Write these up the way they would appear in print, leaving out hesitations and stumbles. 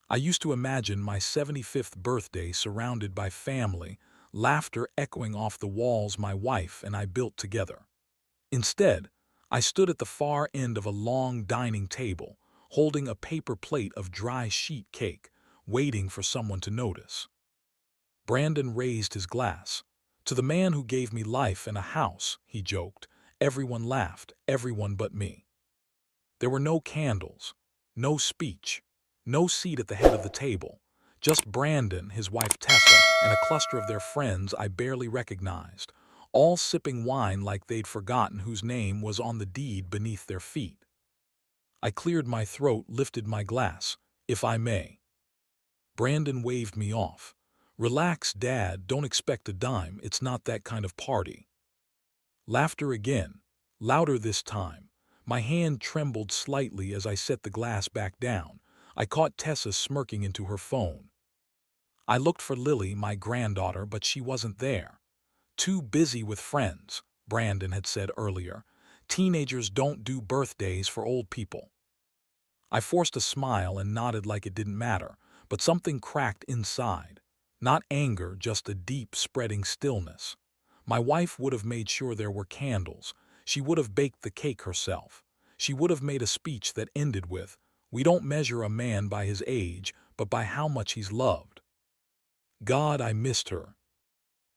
I used to imagine my 75th birthday surrounded by family, laughter echoing off the walls my wife and I built together. Instead, I stood at the far end of a long dining table, holding a paper plate of dry sheet cake, waiting for someone to notice. Brandon raised his glass. "To the man who gave me life and a house," he joked. Everyone laughed, everyone but me. There were no candles, no speech, no seat at the head of the table, just Brandon, his wife Tessa, and a cluster of their friends I barely recognized, all sipping wine like they'd forgotten whose name was on the deed beneath their feet. I cleared my throat, lifted my glass. "If I may." Brandon waved me off. "Relax, Dad, don't expect a dime, it's not that kind of party." Laughter again, louder this time. My hand trembled slightly as I set the glass back down. I caught Tessa smirking into her phone. I looked for Lily, my granddaughter, but she wasn't there. "Too busy with friends," Brandon had said earlier. "Teenagers don't do birthdays for old people." I forced a smile and nodded like it didn't matter, but something cracked inside. Not anger, just a deep, spreading stillness. My wife would have made sure there were candles. She would have baked the cake herself. She would have made a speech that ended with, "We don't measure a man by his age, but by how much he's loved." God, I missed her.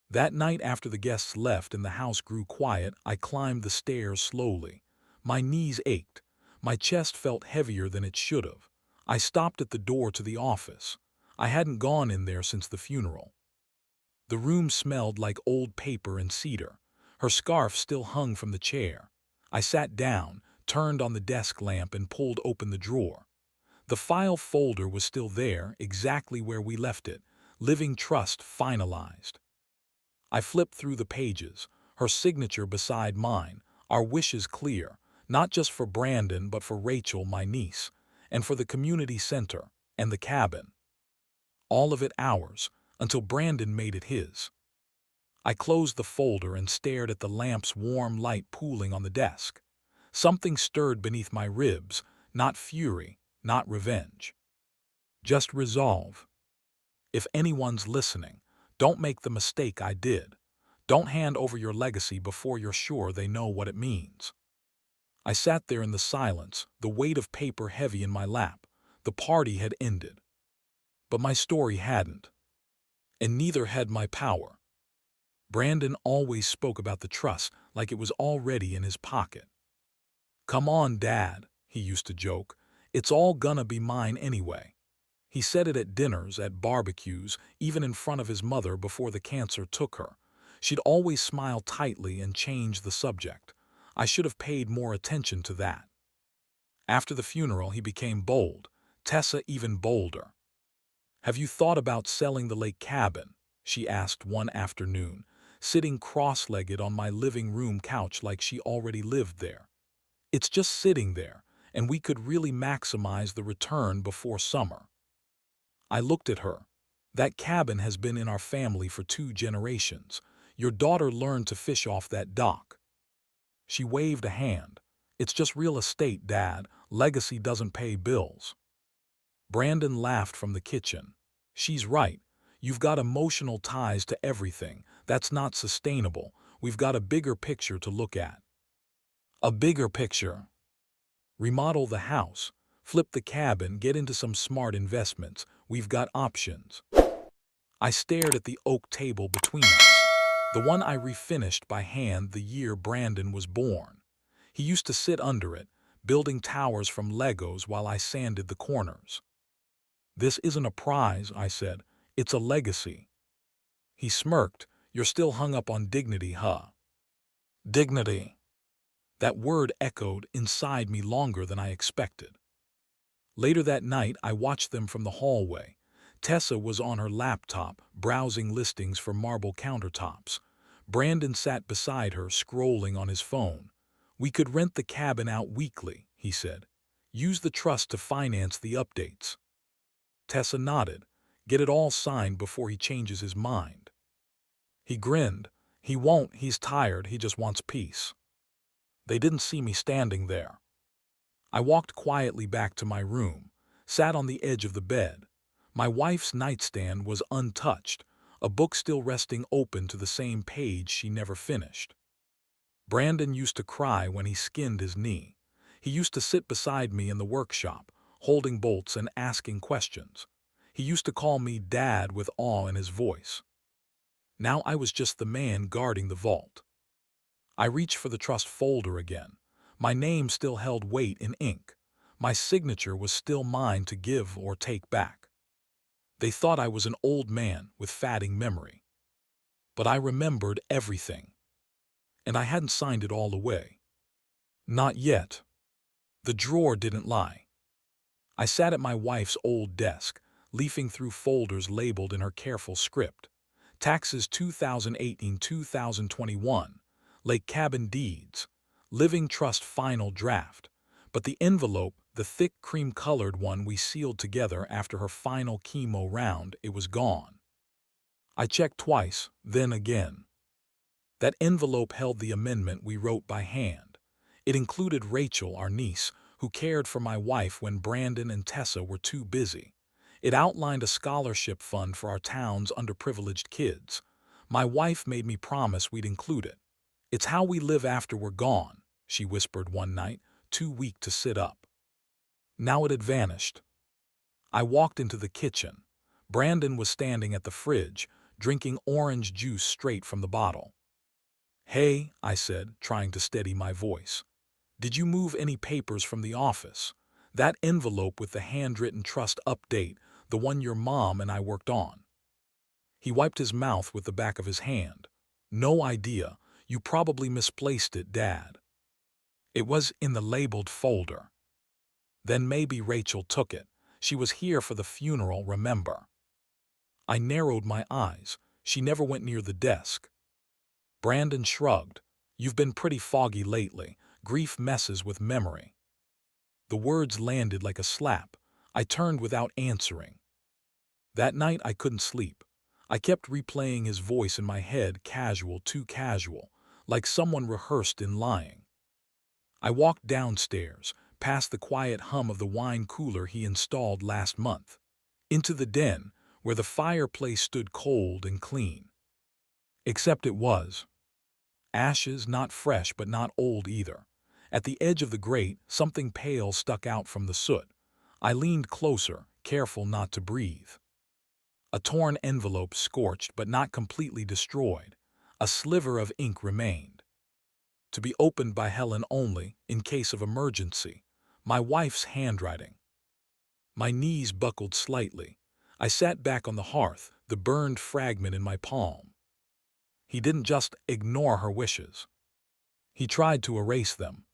That night after the guests left and the house grew quiet, I climbed the stairs slowly. My knees ached. My chest felt heavier than it should have. I stopped at the door to the office. I hadn't gone in there since the funeral. The room smelled like old paper and cedar. Her scarf still hung from the chair. I sat down, turned on the desk lamp and pulled open the drawer. The file folder was still there, exactly where we left it. Living Trust finalized. I flipped through the pages, her signature beside mine, our wishes clear, not just for Brandon but for Rachel, my niece, and for the community center and the cabin. All of it ours, until Brandon made it his. I closed the folder and stared at the lamp's warm light pooling on the desk. Something stirred beneath my ribs, not fury, not revenge. Just resolve. If anyone's listening, don't make the mistake I did. Don't hand over your legacy before you're sure they know what it means. I sat there in the silence, the weight of paper heavy in my lap. The party had ended. But my story hadn't. And neither had my power. Brandon always spoke about the trust like it was already in his pocket. "Come on, Dad," he used to joke. "It's all gonna be mine anyway." He said it at dinners, at barbecues, even in front of his mother before the cancer took her. She'd always smile tightly and change the subject. I should have paid more attention to that. After the funeral, he became bold. Tessa even bolder. "Have you thought about selling the lake cabin?" she asked one afternoon, sitting cross-legged on my living room couch like she already lived there. "It's just sitting there, and we could really maximize the return before summer." I looked at her. "That cabin has been in our family for 2 generations. Your daughter learned to fish off that dock." She waved a hand. "It's just real estate, Dad. Legacy doesn't pay bills." Brandon laughed from the kitchen. "She's right. You've got emotional ties to everything. That's not sustainable. We've got a bigger picture to look at." "A bigger picture." "Remodel the house. Flip the cabin, get into some smart investments. We've got options." I stared at the oak table between us, the one I refinished by hand the year Brandon was born. He used to sit under it, building towers from Legos while I sanded the corners. "This isn't a prize," I said. "It's a legacy." He smirked. "You're still hung up on dignity, huh?" Dignity. That word echoed inside me longer than I expected. Later that night, I watched them from the hallway. Tessa was on her laptop, browsing listings for marble countertops. Brandon sat beside her, scrolling on his phone. "We could rent the cabin out weekly," he said. "Use the trust to finance the updates." Tessa nodded. "Get it all signed before he changes his mind." He grinned. "He won't, he's tired, he just wants peace." They didn't see me standing there. I walked quietly back to my room, sat on the edge of the bed. My wife's nightstand was untouched, a book still resting open to the same page she never finished. Brandon used to cry when he skinned his knee. He used to sit beside me in the workshop, holding bolts and asking questions. He used to call me Dad with awe in his voice. Now I was just the man guarding the vault. I reached for the trust folder again. My name still held weight in ink. My signature was still mine to give or take back. They thought I was an old man with fading memory. But I remembered everything. And I hadn't signed it all away. Not yet. The drawer didn't lie. I sat at my wife's old desk, leafing through folders labeled in her careful script. Taxes 2018-2021, Lake Cabin Deeds, Living Trust Final Draft. But the envelope, the thick cream-colored one we sealed together after her final chemo round, it was gone. I checked twice, then again. That envelope held the amendment we wrote by hand. It included Rachel, our niece, who cared for my wife when Brandon and Tessa were too busy. It outlined a scholarship fund for our town's underprivileged kids. My wife made me promise we'd include it. "It's how we live after we're gone," she whispered one night, too weak to sit up. Now it had vanished. I walked into the kitchen. Brandon was standing at the fridge, drinking orange juice straight from the bottle. "Hey," I said, trying to steady my voice. "Did you move any papers from the office? That envelope with the handwritten trust update, the one your mom and I worked on." He wiped his mouth with the back of his hand. "No idea. You probably misplaced it, Dad. It was in the labeled folder." "Then maybe Rachel took it. She was here for the funeral, remember?" I narrowed my eyes. "She never went near the desk." Brandon shrugged. "You've been pretty foggy lately. Grief messes with memory." The words landed like a slap. I turned without answering. That night I couldn't sleep. I kept replaying his voice in my head, casual, too casual, like someone rehearsed in lying. I walked downstairs, past the quiet hum of the wine cooler he installed last month, into the den, where the fireplace stood cold and clean. Except it was. Ashes, not fresh but not old either. At the edge of the grate, something pale stuck out from the soot. I leaned closer, careful not to breathe. A torn envelope, scorched but not completely destroyed. A sliver of ink remained. To be opened by Helen only, in case of emergency. My wife's handwriting. My knees buckled slightly. I sat back on the hearth, the burned fragment in my palm. He didn't just ignore her wishes. He tried to erase them.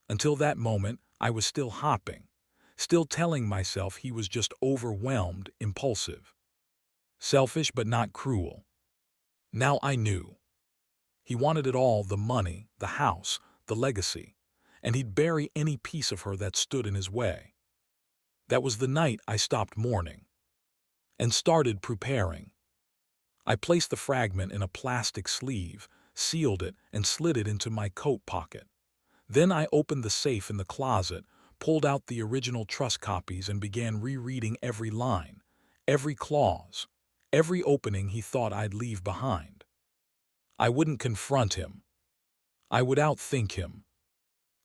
Until that moment, I was still hopping, still telling myself he was just overwhelmed, impulsive. Selfish but not cruel. Now I knew. He wanted it all, the money, the house, the legacy, and he'd bury any piece of her that stood in his way. That was the night I stopped mourning and started preparing. I placed the fragment in a plastic sleeve, sealed it, and slid it into my coat pocket. Then I opened the safe in the closet, pulled out the original trust copies, and began rereading every line, every clause, every opening he thought I'd leave behind. I wouldn't confront him. I would outthink him.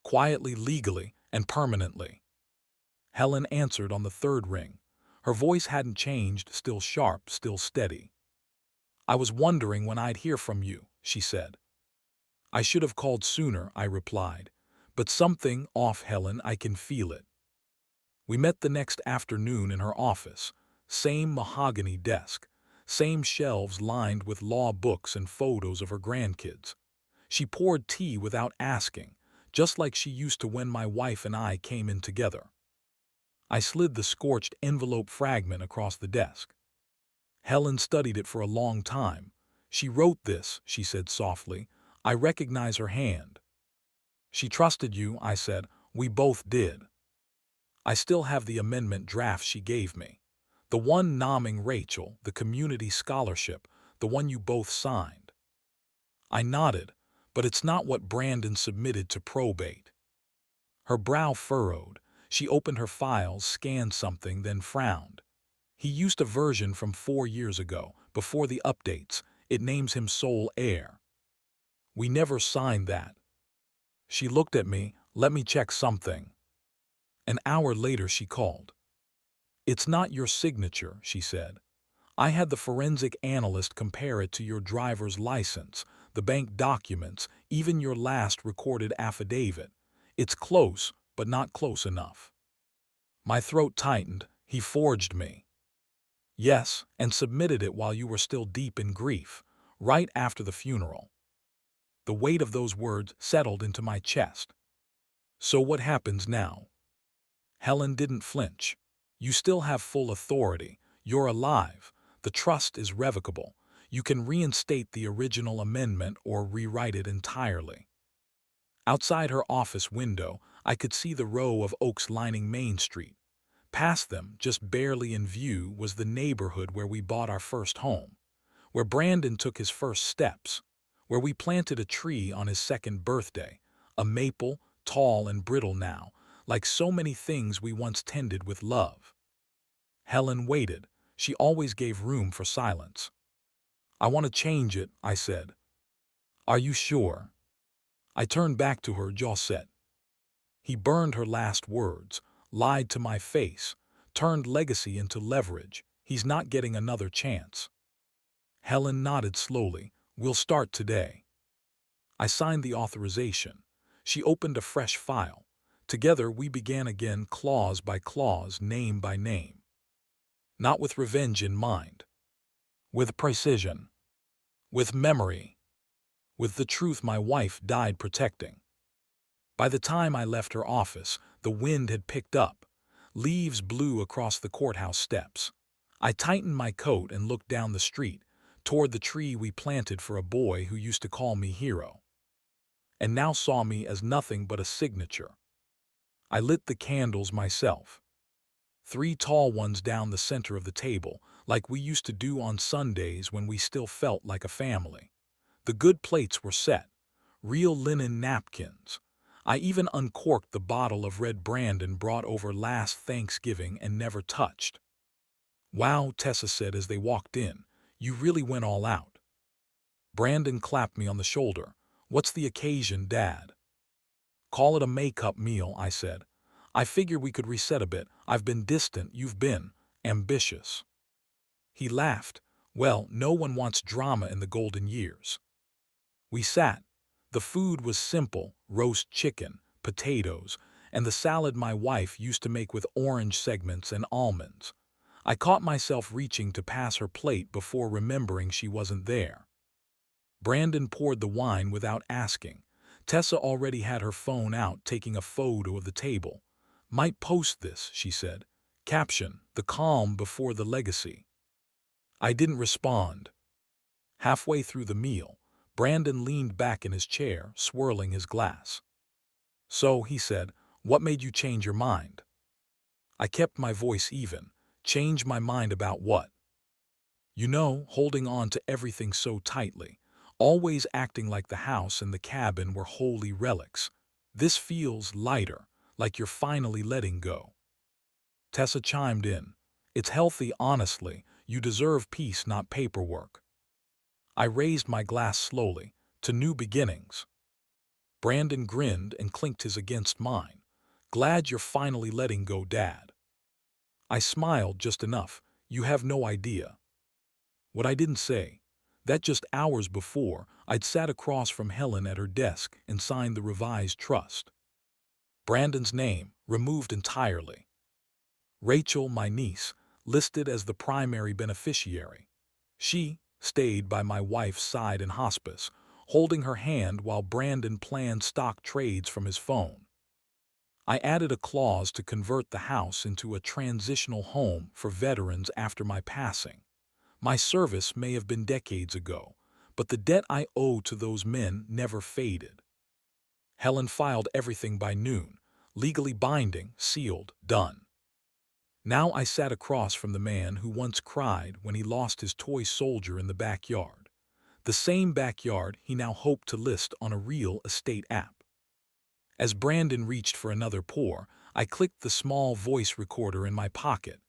Quietly, legally, and permanently. Helen answered on the third ring. Her voice hadn't changed, still sharp, still steady. "I was wondering when I'd hear from you," she said. "I should have called sooner," I replied. "But something off, Helen, I can feel it." We met the next afternoon in her office. Same mahogany desk. Same shelves lined with law books and photos of her grandkids. She poured tea without asking, just like she used to when my wife and I came in together. I slid the scorched envelope fragment across the desk. Helen studied it for a long time. "She wrote this," she said softly. "I recognize her hand." "She trusted you," I said. "We both did." I still have the amendment draft she gave me. The one nomming Rachel, the community scholarship, the one you both signed. I nodded, but it's not what Brandon submitted to probate. Her brow furrowed. She opened her files, scanned something, then frowned. He used a version from 4 years ago, before the updates. It names him sole heir. We never signed that. She looked at me, let me check something. An hour later she called. It's not your signature, she said. I had the forensic analyst compare it to your driver's license, the bank documents, even your last recorded affidavit. It's close, but not close enough. My throat tightened. He forged me. Yes, and submitted it while you were still deep in grief, right after the funeral. The weight of those words settled into my chest. So what happens now? Helen didn't flinch. You still have full authority. You're alive. The trust is revocable. You can reinstate the original amendment or rewrite it entirely. Outside her office window, I could see the row of oaks lining Main Street. Past them, just barely in view, was the neighborhood where we bought our first home, where Brandon took his first steps, where we planted a tree on his second birthday, a maple, tall and brittle now, like so many things we once tended with love. Helen waited. She always gave room for silence. I want to change it, I said. Are you sure? I turned back to her, jaw set. He burned her last words, lied to my face, turned legacy into leverage. He's not getting another chance. Helen nodded slowly. We'll start today. I signed the authorization. She opened a fresh file. Together we began again, clause by clause, name by name. Not with revenge in mind. With precision. With memory. With the truth my wife died protecting. By the time I left her office, the wind had picked up. Leaves blew across the courthouse steps. I tightened my coat and looked down the street, toward the tree we planted for a boy who used to call me hero, and now saw me as nothing but a signature. I lit the candles myself. 3 tall ones down the center of the table, like we used to do on Sundays when we still felt like a family. The good plates were set, real linen napkins. I even uncorked the bottle of red Brandon brought over last Thanksgiving and never touched. Wow, Tessa said as they walked in, you really went all out. Brandon clapped me on the shoulder. What's the occasion, Dad? Call it a make-up meal, I said. I figure we could reset a bit. I've been distant, you've been ambitious. He laughed. Well, no one wants drama in the golden years. We sat. The food was simple, roast chicken, potatoes, and the salad my wife used to make with orange segments and almonds. I caught myself reaching to pass her plate before remembering she wasn't there. Brandon poured the wine without asking. Tessa already had her phone out taking a photo of the table. Might post this, she said. Caption, the calm before the legacy. I didn't respond. Halfway through the meal, Brandon leaned back in his chair, swirling his glass. So, he said, what made you change your mind? I kept my voice even. Change my mind about what? You know, holding on to everything so tightly, always acting like the house and the cabin were holy relics. This feels lighter, like you're finally letting go. Tessa chimed in. It's healthy, honestly. You deserve peace, not paperwork. I raised my glass slowly, to new beginnings. Brandon grinned and clinked his against mine. Glad you're finally letting go, Dad. I smiled just enough. You have no idea. What I didn't say, that just hours before, I'd sat across from Helen at her desk and signed the revised trust. Brandon's name, removed entirely. Rachel, my niece, listed as the primary beneficiary. She stayed by my wife's side in hospice, holding her hand while Brandon planned stock trades from his phone. I added a clause to convert the house into a transitional home for veterans after my passing. My service may have been decades ago, but the debt I owe to those men never faded. Helen filed everything by noon, legally binding, sealed, done. Now I sat across from the man who once cried when he lost his toy soldier in the backyard. The same backyard he now hoped to list on a real estate app. As Brandon reached for another pour, I clicked the small voice recorder in my pocket.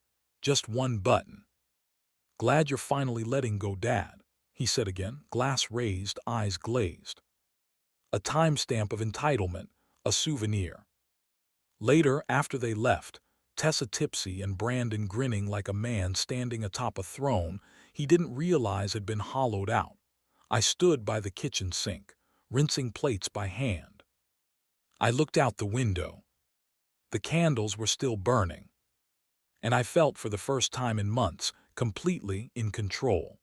Just one button. Glad you're finally letting go, Dad, he said again, glass raised, eyes glazed. A timestamp of entitlement, a souvenir. Later, after they left, Tessa tipsy and Brandon grinning like a man standing atop a throne he didn't realize had been hollowed out, I stood by the kitchen sink, rinsing plates by hand. I looked out the window. The candles were still burning, and I felt for the first time in months completely in control.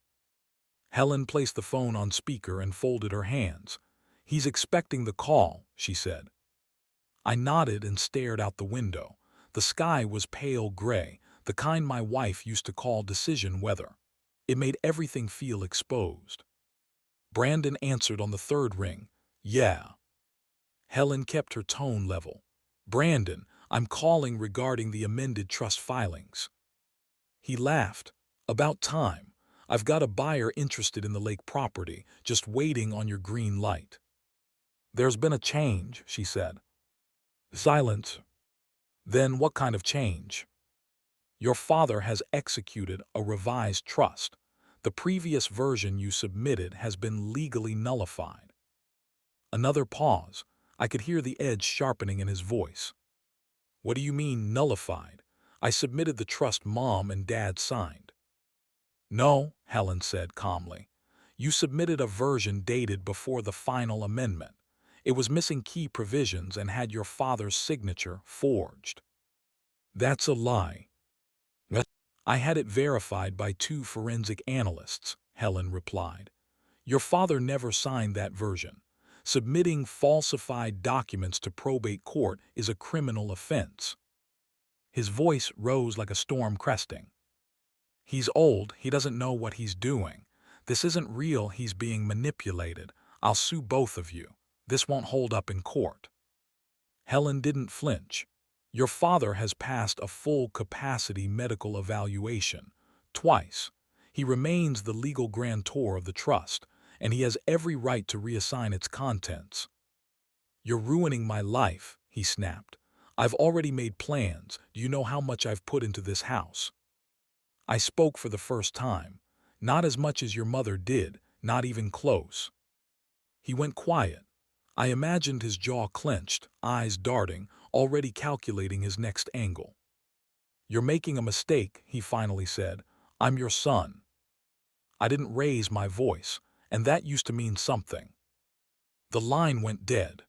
Helen placed the phone on speaker and folded her hands. "He's expecting the call," she said. I nodded and stared out the window. The sky was pale gray, the kind my wife used to call decision weather. It made everything feel exposed. Brandon answered on the third ring. "Yeah." Helen kept her tone level. "Brandon, I'm calling regarding the amended trust filings." He laughed. "About time. I've got a buyer interested in the lake property, just waiting on your green light." "There's been a change," she said. Silence. "Then what kind of change?" "Your father has executed a revised trust. The previous version you submitted has been legally nullified." Another pause. I could hear the edge sharpening in his voice. "What do you mean, nullified? I submitted the trust Mom and Dad signed." "No," Helen said calmly. "You submitted a version dated before the final amendment. It was missing key provisions and had your father's signature forged." "That's a lie." "I had it verified by 2 forensic analysts," Helen replied. "Your father never signed that version. Submitting falsified documents to probate court is a criminal offense." His voice rose like a storm cresting. "He's old, he doesn't know what he's doing. This isn't real, he's being manipulated. I'll sue both of you. This won't hold up in court." Helen didn't flinch. "Your father has passed a full-capacity medical evaluation. Twice. He remains the legal grantor of the trust, and he has every right to reassign its contents." "You're ruining my life," he snapped. "I've already made plans. Do you know how much I've put into this house?" I spoke for the first time. "Not as much as your mother did, not even close." He went quiet. I imagined his jaw clenched, eyes darting, already calculating his next angle. "You're making a mistake," he finally said. "I'm your son." I didn't raise my voice, and that used to mean something. The line went dead.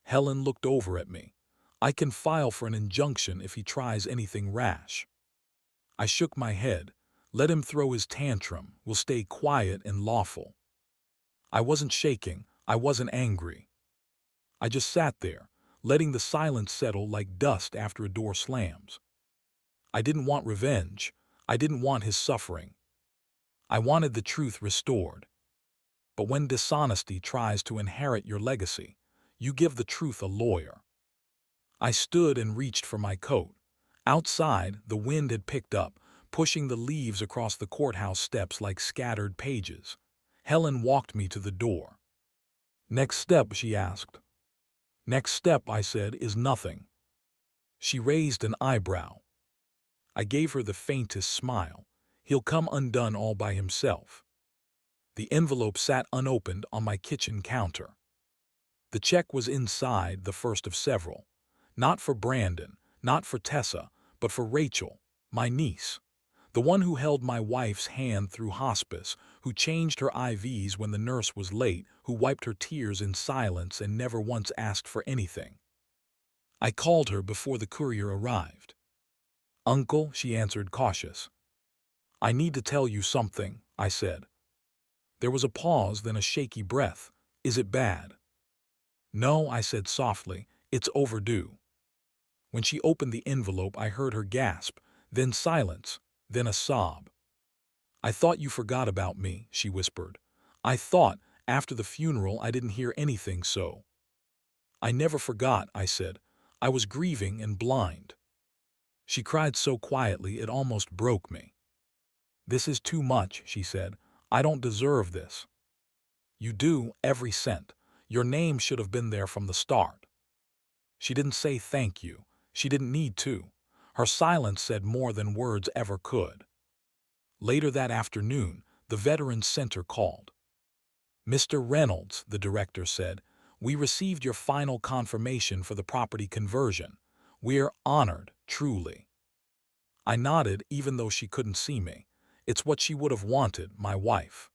Helen looked over at me. "I can file for an injunction if he tries anything rash." I shook my head. "Let him throw his tantrum. We'll stay quiet and lawful." I wasn't shaking. I wasn't angry. I just sat there, letting the silence settle like dust after a door slams. I didn't want revenge. I didn't want his suffering. I wanted the truth restored. But when dishonesty tries to inherit your legacy, you give the truth a lawyer. I stood and reached for my coat. Outside, the wind had picked up, pushing the leaves across the courthouse steps like scattered pages. Helen walked me to the door. "Next step?" she asked. "Next step," I said, "is nothing." She raised an eyebrow. I gave her the faintest smile. "He'll come undone all by himself." The envelope sat unopened on my kitchen counter. The check was inside, the first of several. Not for Brandon, not for Tessa, but for Rachel, my niece. The one who held my wife's hand through hospice, who changed her IVs when the nurse was late, who wiped her tears in silence and never once asked for anything. I called her before the courier arrived. "Uncle," she answered, cautious. "I need to tell you something," I said. There was a pause, then a shaky breath. "Is it bad?" "No," I said softly. "It's overdue." When she opened the envelope, I heard her gasp, then silence, then a sob. "I thought you forgot about me," she whispered. "I thought, after the funeral, I didn't hear anything so." "I never forgot," I said. "I was grieving and blind." She cried so quietly it almost broke me. "This is too much," she said. "I don't deserve this." "You do, every cent. Your name should have been there from the start." She didn't say thank you. She didn't need to. Her silence said more than words ever could. Later that afternoon, the Veterans Center called. "Mr. Reynolds," the director said, "we received your final confirmation for the property conversion. We're honored, truly." I nodded even though she couldn't see me. It's what she would have wanted, my wife.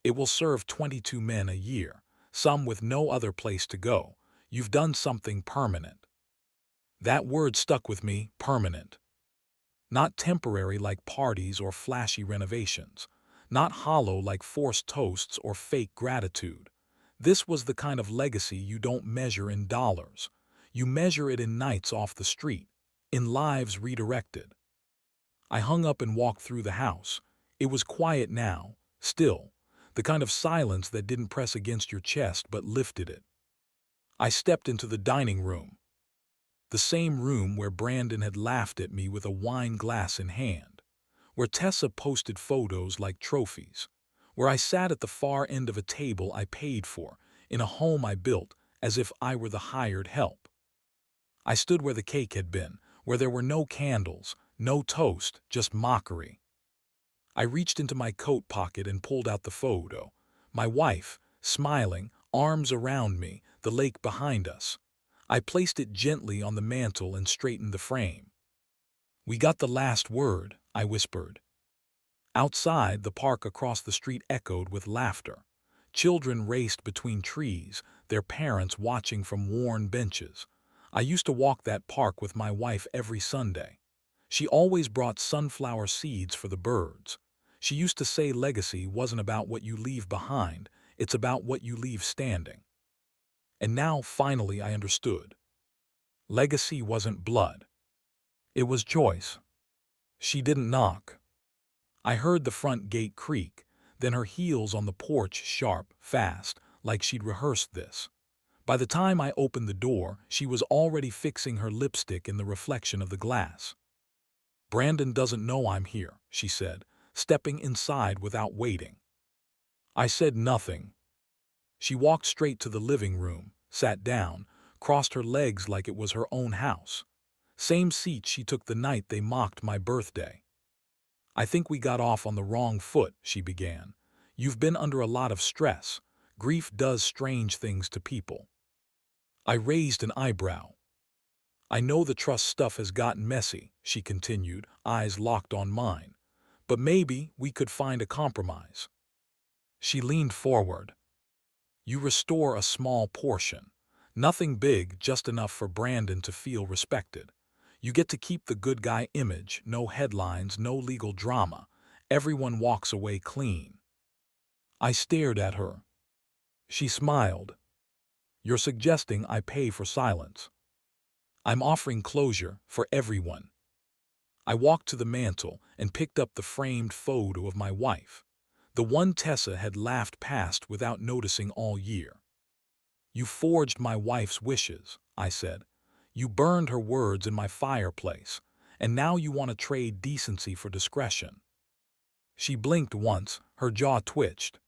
"It will serve 22 men a year, some with no other place to go. You've done something permanent." That word stuck with me, permanent. Not temporary like parties or flashy renovations. Not hollow like forced toasts or fake gratitude. This was the kind of legacy you don't measure in dollars. You measure it in nights off the street, in lives redirected. I hung up and walked through the house. It was quiet now, still, the kind of silence that didn't press against your chest but lifted it. I stepped into the dining room. The same room where Brandon had laughed at me with a wine glass in hand, where Tessa posted photos like trophies, where I sat at the far end of a table I paid for, in a home I built, as if I were the hired help. I stood where the cake had been, where there were no candles, no toast, just mockery. I reached into my coat pocket and pulled out the photo. My wife, smiling, arms around me, the lake behind us. I placed it gently on the mantel and straightened the frame. "We got the last word," I whispered. Outside, the park across the street echoed with laughter. Children raced between trees, their parents watching from worn benches. I used to walk that park with my wife every Sunday. She always brought sunflower seeds for the birds. She used to say legacy wasn't about what you leave behind, it's about what you leave standing. And now, finally, I understood. Legacy wasn't blood. It was choice. She didn't knock. I heard the front gate creak, then her heels on the porch sharp, fast, like she'd rehearsed this. By the time I opened the door, she was already fixing her lipstick in the reflection of the glass. "Brandon doesn't know I'm here," she said, stepping inside without waiting. I said nothing. She walked straight to the living room, sat down, crossed her legs like it was her own house. Same seat she took the night they mocked my birthday. "I think we got off on the wrong foot," she began. "You've been under a lot of stress. Grief does strange things to people." I raised an eyebrow. "I know the trust stuff has gotten messy," she continued, eyes locked on mine. "But maybe we could find a compromise." She leaned forward. "You restore a small portion. Nothing big, just enough for Brandon to feel respected. You get to keep the good guy image, no headlines, no legal drama. Everyone walks away clean." I stared at her. She smiled. "You're suggesting I pay for silence." "I'm offering closure for everyone." I walked to the mantel and picked up the framed photo of my wife, the one Tessa had laughed past without noticing all year. "You forged my wife's wishes," I said. "You burned her words in my fireplace, and now you want to trade decency for discretion." She blinked once, her jaw twitched.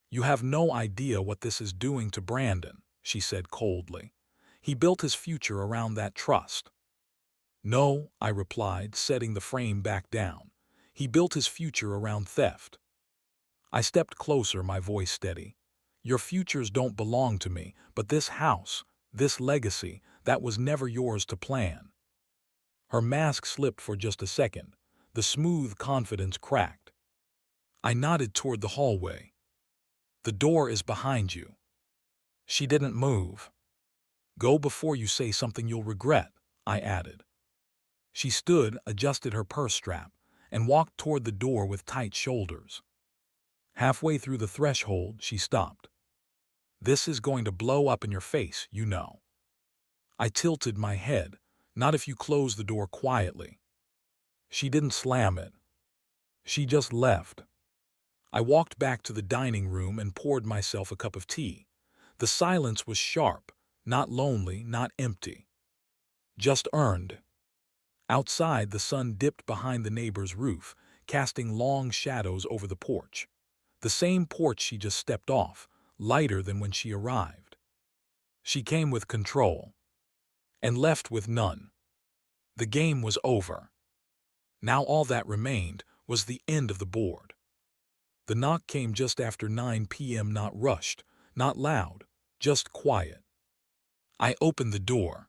"You have no idea what this is doing to Brandon," she said coldly. "He built his future around that trust." "No," I replied, setting the frame back down. "He built his future around theft." I stepped closer, my voice steady. "Your futures don't belong to me, but this house, this legacy, that was never yours to plan." Her mask slipped for just a second. The smooth confidence cracked. I nodded toward the hallway. "The door is behind you." She didn't move. "Go before you say something you'll regret," I added. She stood, adjusted her purse strap, and walked toward the door with tight shoulders. Halfway through the threshold, she stopped. "This is going to blow up in your face, you know." I tilted my head. "Not if you close the door quietly." She didn't slam it. She just left. I walked back to the dining room and poured myself a cup of tea. The silence was sharp, not lonely, not empty. Just earned. Outside, the sun dipped behind the neighbor's roof, casting long shadows over the porch. The same porch she just stepped off, lighter than when she arrived. She came with control. And left with none. The game was over. Now all that remained was the end of the board. The knock came just after 9 p.m., not rushed, not loud, just quiet. I opened the door,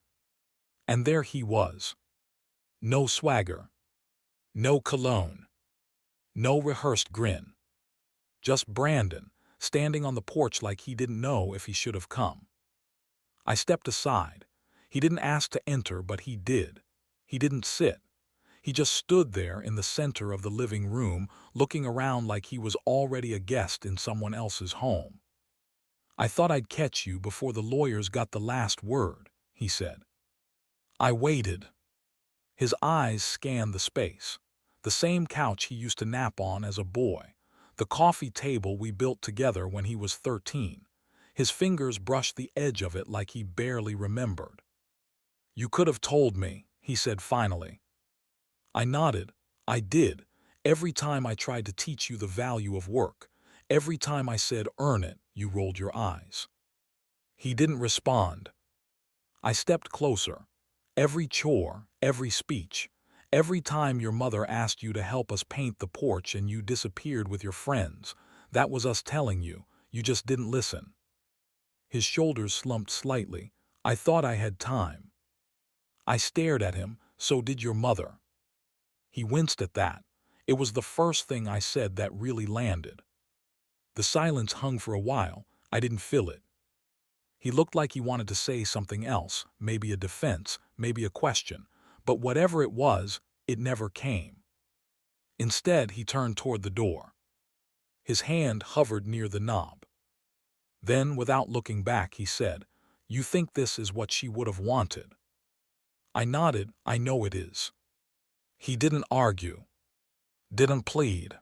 and there he was. No swagger, no cologne, no rehearsed grin. Just Brandon, standing on the porch like he didn't know if he should have come. I stepped aside. He didn't ask to enter, but he did. He didn't sit. He just stood there in the center of the living room, looking around like he was already a guest in someone else's home. "I thought I'd catch you before the lawyers got the last word," he said. I waited. His eyes scanned the space. The same couch he used to nap on as a boy. The coffee table we built together when he was 13. His fingers brushed the edge of it like he barely remembered. "You could have told me," he said finally. I nodded. "I did. Every time I tried to teach you the value of work, every time I said earn it, you rolled your eyes." He didn't respond. I stepped closer. "Every chore, every speech, every time your mother asked you to help us paint the porch and you disappeared with your friends, that was us telling you, you just didn't listen." His shoulders slumped slightly. I thought I had time. I stared at him. "So did your mother." He winced at that. It was the first thing I said that really landed. The silence hung for a while. I didn't feel it. He looked like he wanted to say something else, maybe a defense, maybe a question, but whatever it was, it never came. Instead, he turned toward the door. His hand hovered near the knob. Then, without looking back, he said, "You think this is what she would have wanted?" I nodded. "I know it is." He didn't argue, didn't plead.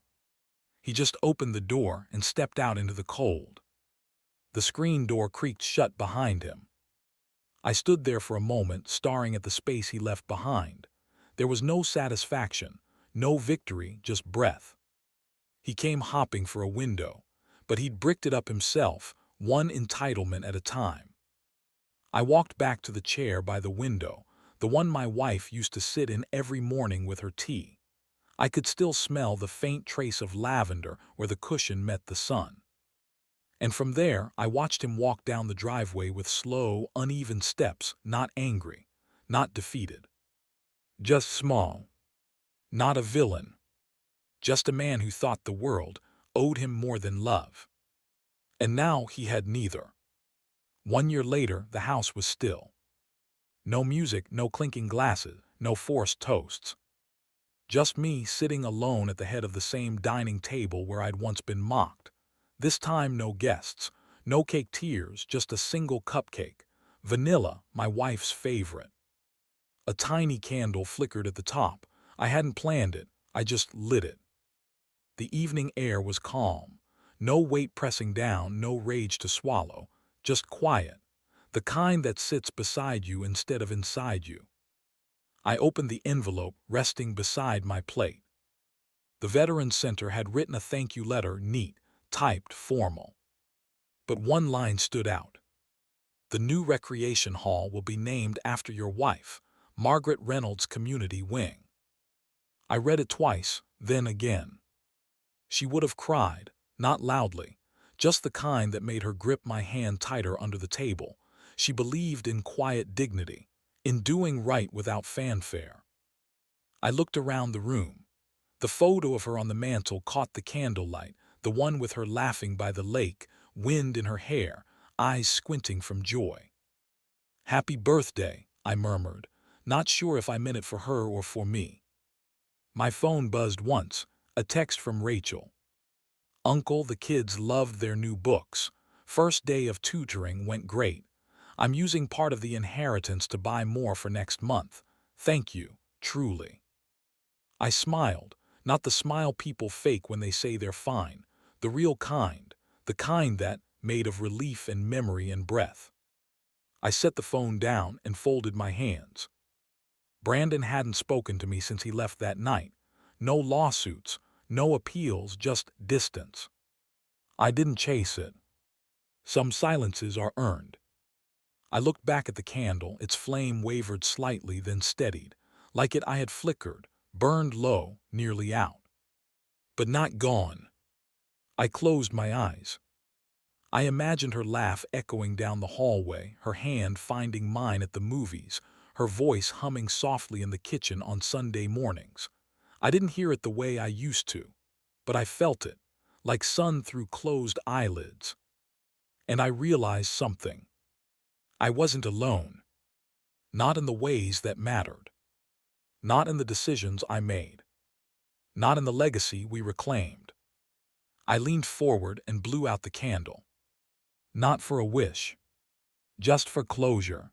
He just opened the door and stepped out into the cold. The screen door creaked shut behind him. I stood there for a moment, staring at the space he left behind. There was no satisfaction, no victory, just breath. He came hopping for a window, but he'd bricked it up himself, one entitlement at a time. I walked back to the chair by the window, the one my wife used to sit in every morning with her tea. I could still smell the faint trace of lavender where the cushion met the sun. And from there, I watched him walk down the driveway with slow, uneven steps, not angry, not defeated. Just small. Not a villain. Just a man who thought the world owed him more than love. And now he had neither. 1 year later, the house was still. No music, no clinking glasses, no forced toasts. Just me sitting alone at the head of the same dining table where I'd once been mocked. This time no guests, no cake tears, just a single cupcake. Vanilla, my wife's favorite. A tiny candle flickered at the top. I hadn't planned it, I just lit it. The evening air was calm. No weight pressing down, no rage to swallow. Just quiet. The kind that sits beside you instead of inside you. I opened the envelope resting beside my plate. The Veterans Center had written a thank you letter, neat, typed, formal. But one line stood out. "The new recreation hall will be named after your wife, Margaret Reynolds Community Wing." I read it twice, then again. She would have cried, not loudly, just the kind that made her grip my hand tighter under the table. She believed in quiet dignity, in doing right without fanfare. I looked around the room. The photo of her on the mantel caught the candlelight, the one with her laughing by the lake, wind in her hair, eyes squinting from joy. "Happy birthday," I murmured, not sure if I meant it for her or for me. My phone buzzed once, a text from Rachel. "Uncle, the kids loved their new books. First day of tutoring went great. I'm using part of the inheritance to buy more for next month. Thank you, truly." I smiled, not the smile people fake when they say they're fine, the real kind, the kind that made of relief and memory and breath. I set the phone down and folded my hands. Brandon hadn't spoken to me since he left that night. No lawsuits, no appeals, just distance. I didn't chase it. Some silences are earned. I looked back at the candle, its flame wavered slightly, then steadied, like I had flickered, burned low, nearly out. But not gone. I closed my eyes. I imagined her laugh echoing down the hallway, her hand finding mine at the movies, her voice humming softly in the kitchen on Sunday mornings. I didn't hear it the way I used to, but I felt it, like sun through closed eyelids. And I realized something. I wasn't alone. Not in the ways that mattered. Not in the decisions I made. Not in the legacy we reclaimed. I leaned forward and blew out the candle. Not for a wish. Just for closure.